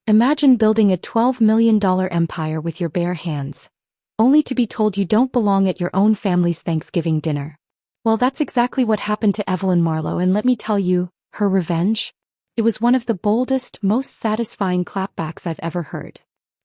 Imagine building a $12 million empire with your bare hands, only to be told you don't belong at your own family's Thanksgiving dinner. Well, that's exactly what happened to Evelyn Marlowe, and let me tell you, her revenge? It was one of the boldest, most satisfying clapbacks I've ever heard.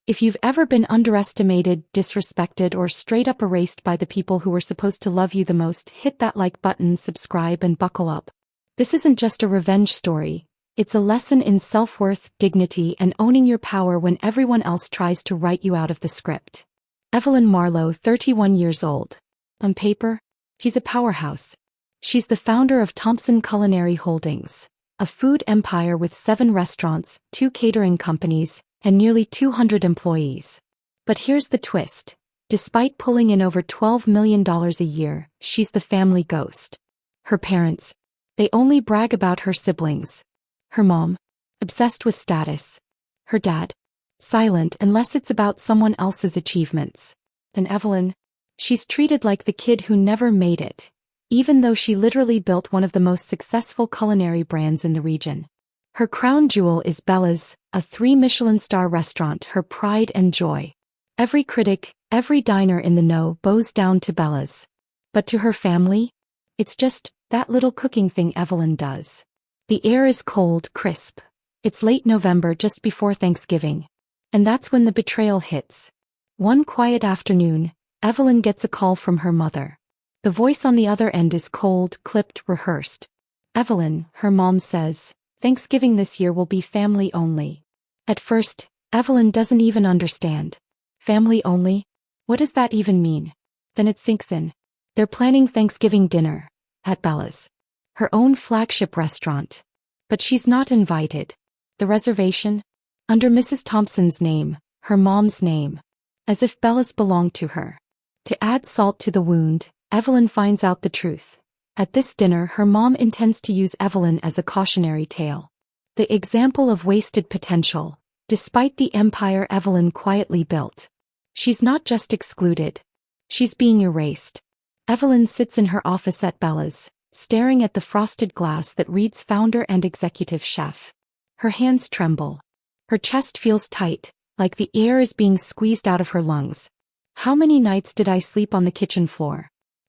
If you've ever been underestimated, disrespected, or straight up erased by the people who were supposed to love you the most, hit that like button, subscribe, and buckle up. This isn't just a revenge story. It's a lesson in self-worth, dignity, and owning your power when everyone else tries to write you out of the script. Evelyn Marlowe, 31 years old. On paper, she's a powerhouse. She's the founder of Thompson Culinary Holdings, a food empire with 7 restaurants, 2 catering companies, and nearly 200 employees. But here's the twist. Despite pulling in over $12 million a year, she's the family ghost. Her parents, they only brag about her siblings. Her mom, obsessed with status. Her dad, silent unless it's about someone else's achievements. And Evelyn, she's treated like the kid who never made it, even though she literally built one of the most successful culinary brands in the region. Her crown jewel is Bella's, a 3 Michelin star restaurant, her pride and joy. Every critic, every diner in the know bows down to Bella's. But to her family, it's just that little cooking thing Evelyn does. The air is cold, crisp. It's late November, just before Thanksgiving. And that's when the betrayal hits. One quiet afternoon, Evelyn gets a call from her mother. The voice on the other end is cold, clipped, rehearsed. Evelyn, her mom says, Thanksgiving this year will be family only. At first, Evelyn doesn't even understand. Family only? What does that even mean? Then it sinks in. They're planning Thanksgiving dinner at Bella's, her own flagship restaurant. But she's not invited. The reservation? Under Mrs. Thompson's name, her mom's name. As if Bella's belonged to her. To add salt to the wound, Evelyn finds out the truth. At this dinner, her mom intends to use Evelyn as a cautionary tale. The example of wasted potential, despite the empire Evelyn quietly built. She's not just excluded. She's being erased. Evelyn sits in her office at Bella's, staring at the frosted glass that reads founder and executive chef. Her hands tremble. Her chest feels tight, like the air is being squeezed out of her lungs. How many nights did I sleep on the kitchen floor?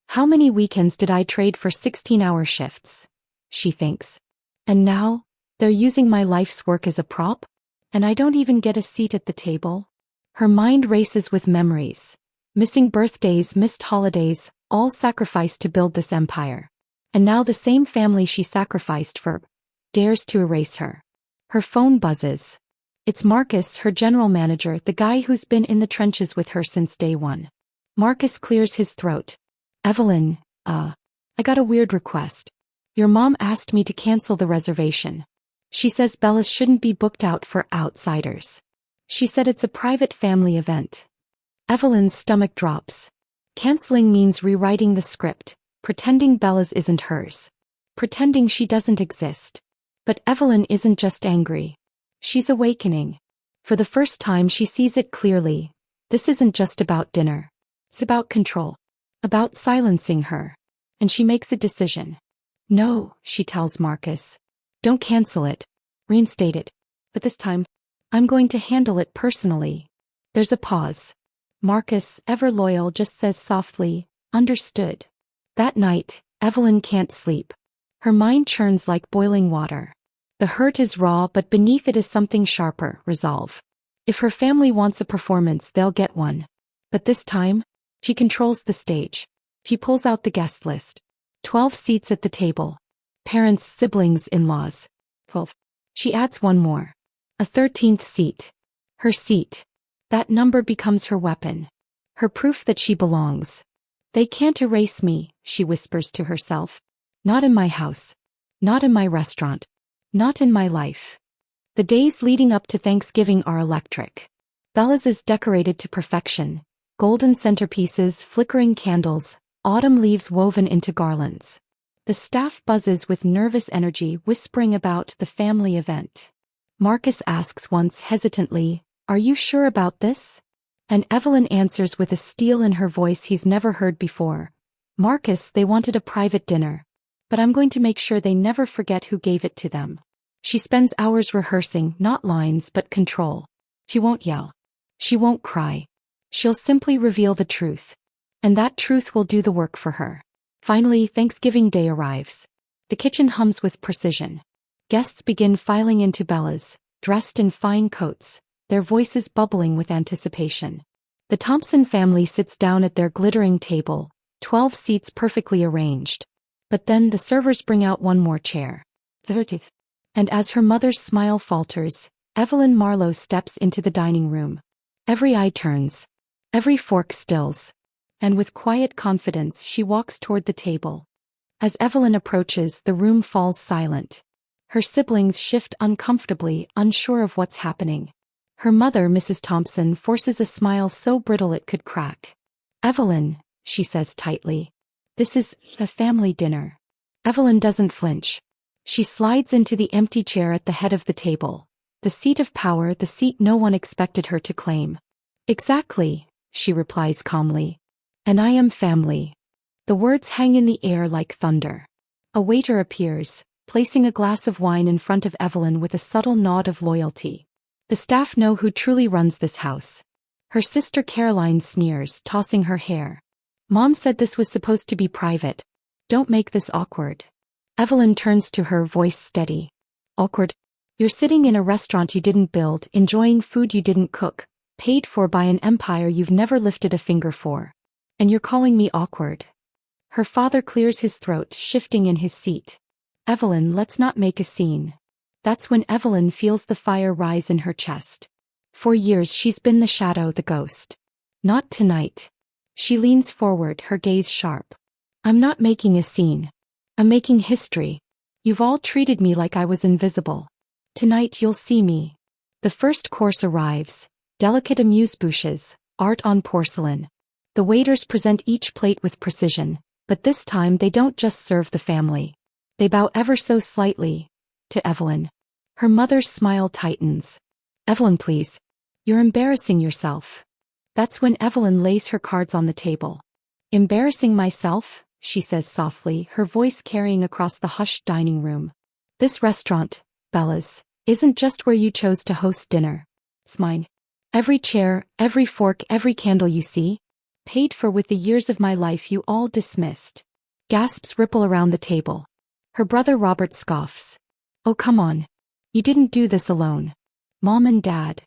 How many weekends did I trade for 16-hour shifts? She thinks. And now, they're using my life's work as a prop? And I don't even get a seat at the table? Her mind races with memories. Missing birthdays, missed holidays, all sacrificed to build this empire. And now the same family she sacrificed for dares to erase her. Her phone buzzes. It's Marcus, her general manager, the guy who's been in the trenches with her since day one. Marcus clears his throat. Evelyn, I got a weird request. Your mom asked me to cancel the reservation. She says Bella's shouldn't be booked out for outsiders. She said it's a private family event. Evelyn's stomach drops. Canceling means rewriting the script, pretending Bella's isn't hers. Pretending she doesn't exist. But Evelyn isn't just angry. She's awakening. For the first time she sees it clearly. This isn't just about dinner. It's about control. About silencing her. And she makes a decision. No, she tells Marcus. Don't cancel it. Reinstate it. But this time, I'm going to handle it personally. There's a pause. Marcus, ever loyal, just says softly, understood. That night, Evelyn can't sleep. Her mind churns like boiling water. The hurt is raw, but beneath it is something sharper, resolve. If her family wants a performance, they'll get one. But this time, she controls the stage. She pulls out the guest list. 12 seats at the table. Parents, siblings, in-laws. 12. She adds one more. A 13th seat. Her seat. That number becomes her weapon. Her proof that she belongs. They can't erase me, she whispers to herself. Not in my house. Not in my restaurant. Not in my life. The days leading up to Thanksgiving are electric. Bella's is decorated to perfection. Golden centerpieces, flickering candles, autumn leaves woven into garlands. The staff buzzes with nervous energy, whispering about the family event. Marcus asks once hesitantly, "Are you sure about this?" And Evelyn answers with a steel in her voice he's never heard before. "Marcus, they wanted a private dinner. But I'm going to make sure they never forget who gave it to them." She spends hours rehearsing, not lines but control. She won't yell. She won't cry. She'll simply reveal the truth. And that truth will do the work for her. Finally, Thanksgiving Day arrives. The kitchen hums with precision. Guests begin filing into Bella's, dressed in fine coats, their voices bubbling with anticipation. The Thompson family sits down at their glittering table, 12 seats perfectly arranged. But then the servers bring out one more chair. And as her mother's smile falters, Evelyn Marlowe steps into the dining room. Every eye turns. Every fork stills. And with quiet confidence she walks toward the table. As Evelyn approaches, the room falls silent. Her siblings shift uncomfortably, unsure of what's happening. Her mother, Mrs. Thompson, forces a smile so brittle it could crack. "Evelyn," she says tightly. "This is a family dinner." Evelyn doesn't flinch. She slides into the empty chair at the head of the table. The seat of power, the seat no one expected her to claim. "Exactly," she replies calmly. "And I am family." The words hang in the air like thunder. A waiter appears, placing a glass of wine in front of Evelyn with a subtle nod of loyalty. The staff know who truly runs this house. Her sister Caroline sneers, tossing her hair. "Mom said this was supposed to be private. Don't make this awkward." Evelyn turns to her, voice steady. "Awkward? You're sitting in a restaurant you didn't build, enjoying food you didn't cook, paid for by an empire you've never lifted a finger for. And you're calling me awkward?" Her father clears his throat, shifting in his seat. "Evelyn, let's not make a scene." That's when Evelyn feels the fire rise in her chest. For years she's been the shadow, the ghost. Not tonight. She leans forward, her gaze sharp. "I'm not making a scene. I'm making history. You've all treated me like I was invisible. Tonight you'll see me." The first course arrives. Delicate amuse-bouches, art on porcelain. The waiters present each plate with precision, but this time they don't just serve the family. They bow ever so slightly to Evelyn. Her mother's smile tightens. "Evelyn, please. You're embarrassing yourself." That's when Evelyn lays her cards on the table. "Embarrassing myself?" she says softly, her voice carrying across the hushed dining room. "This restaurant, Bella's, isn't just where you chose to host dinner. It's mine. Every chair, every fork, every candle you see, paid for with the years of my life you all dismissed." Gasps ripple around the table. Her brother Robert scoffs. "Oh, come on. You didn't do this alone. Mom and Dad."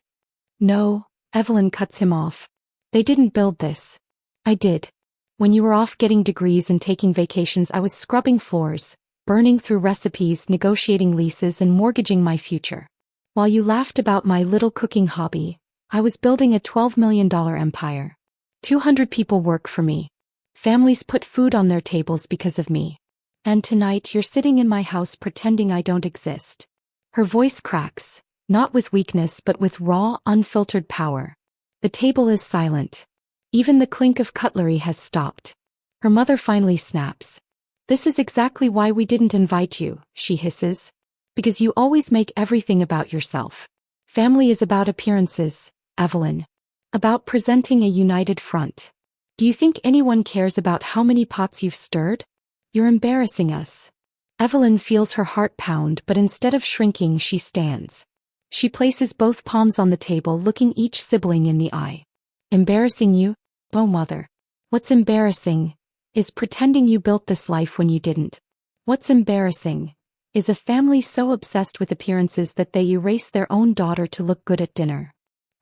"No," Evelyn cuts him off. "They didn't build this. I did. When you were off getting degrees and taking vacations, I was scrubbing floors, burning through recipes, negotiating leases, and mortgaging my future. While you laughed about my little cooking hobby, I was building a $12 million empire. 200 people work for me. Families put food on their tables because of me. And tonight you're sitting in my house pretending I don't exist." Her voice cracks, not with weakness but with raw, unfiltered power. The table is silent. Even the clink of cutlery has stopped. Her mother finally snaps. "This is exactly why we didn't invite you," she hisses. "Because you always make everything about yourself. Family is about appearances, Evelyn. About presenting a united front. Do you think anyone cares about how many pots you've stirred? You're embarrassing us." Evelyn feels her heart pound, but instead of shrinking she stands. She places both palms on the table, looking each sibling in the eye. "Embarrassing you? Oh, mother. What's embarrassing is pretending you built this life when you didn't. What's embarrassing is a family so obsessed with appearances that they erase their own daughter to look good at dinner."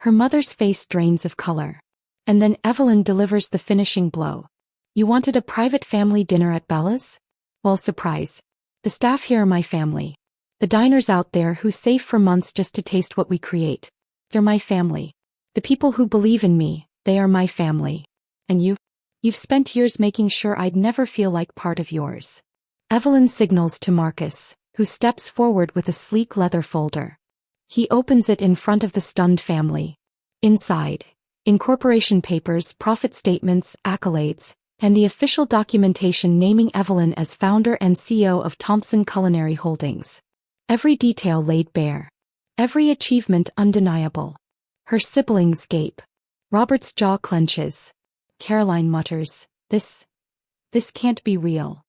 Her mother's face drains of color. And then Evelyn delivers the finishing blow. "You wanted a private family dinner at Bella's? Well, surprise. The staff here are my family. The diners out there who save for months just to taste what we create. They're my family. The people who believe in me, they are my family. And you've spent years making sure I'd never feel like part of yours." Evelyn signals to Marcus, who steps forward with a sleek leather folder. He opens it in front of the stunned family. Inside, incorporation papers, profit statements, accolades, and the official documentation naming Evelyn as founder and CEO of Thompson Culinary Holdings. Every detail laid bare. Every achievement undeniable. Her siblings gape. Robert's jaw clenches. Caroline mutters, This can't be real."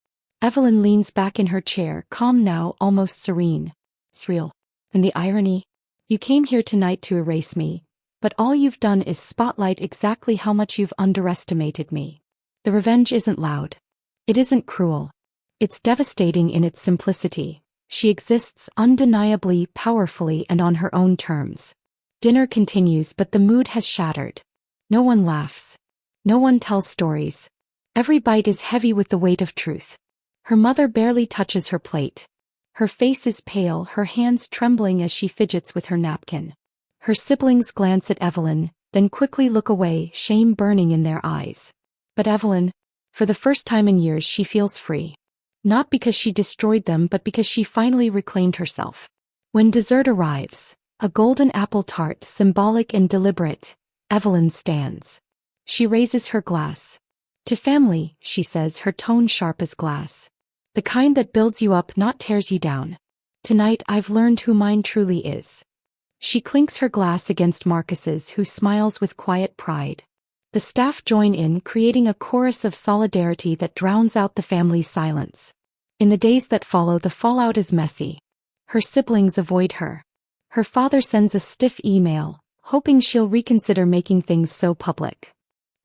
Evelyn leans back in her chair, calm now, almost serene. "It's real. And the irony? You came here tonight to erase me, but all you've done is spotlight exactly how much you've underestimated me. The revenge isn't loud. It isn't cruel. It's devastating in its simplicity. She exists undeniably, powerfully, and on her own terms. Dinner continues, but the mood has shattered. No one laughs. No one tells stories. Every bite is heavy with the weight of truth. Her mother barely touches her plate. Her face is pale, her hands trembling as she fidgets with her napkin. Her siblings glance at Evelyn, then quickly look away, shame burning in their eyes. But Evelyn, for the first time in years, she feels free. Not because she destroyed them, but because she finally reclaimed herself. When dessert arrives, a golden apple tart, symbolic and deliberate, Evelyn stands. She raises her glass. To family, she says, her tone sharp as glass. The kind that builds you up, not tears you down. Tonight I've learned who mine truly is. She clinks her glass against Marcus's, who smiles with quiet pride. The staff join in, creating a chorus of solidarity that drowns out the family's silence. In the days that follow, the fallout is messy. Her siblings avoid her. Her father sends a stiff email, hoping she'll reconsider making things so public.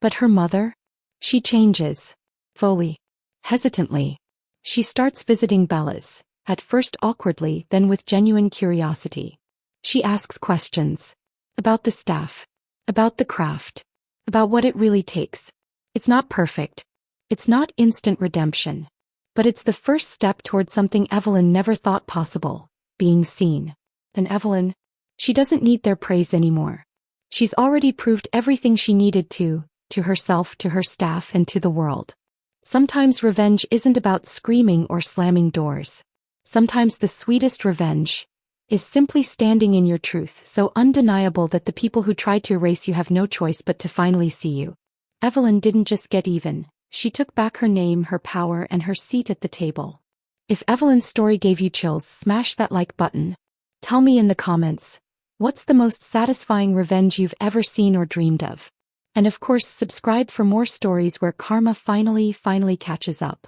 But her mother? She changes. Fully. Hesitantly. She starts visiting Bella's, at first awkwardly, then with genuine curiosity. She asks questions. About the staff. About the craft. About what it really takes. It's not perfect. It's not instant redemption. But it's the first step toward something Evelyn never thought possible, being seen. And Evelyn, she doesn't need their praise anymore. She's already proved everything she needed to herself, to her staff, and to the world. Sometimes revenge isn't about screaming or slamming doors. Sometimes the sweetest revenge is simply standing in your truth, so undeniable that the people who tried to erase you have no choice but to finally see you. Evelyn didn't just get even, she took back her name, her power, and her seat at the table. If Evelyn's story gave you chills, smash that like button. Tell me in the comments, what's the most satisfying revenge you've ever seen or dreamed of? And of course, subscribe for more stories where karma finally catches up.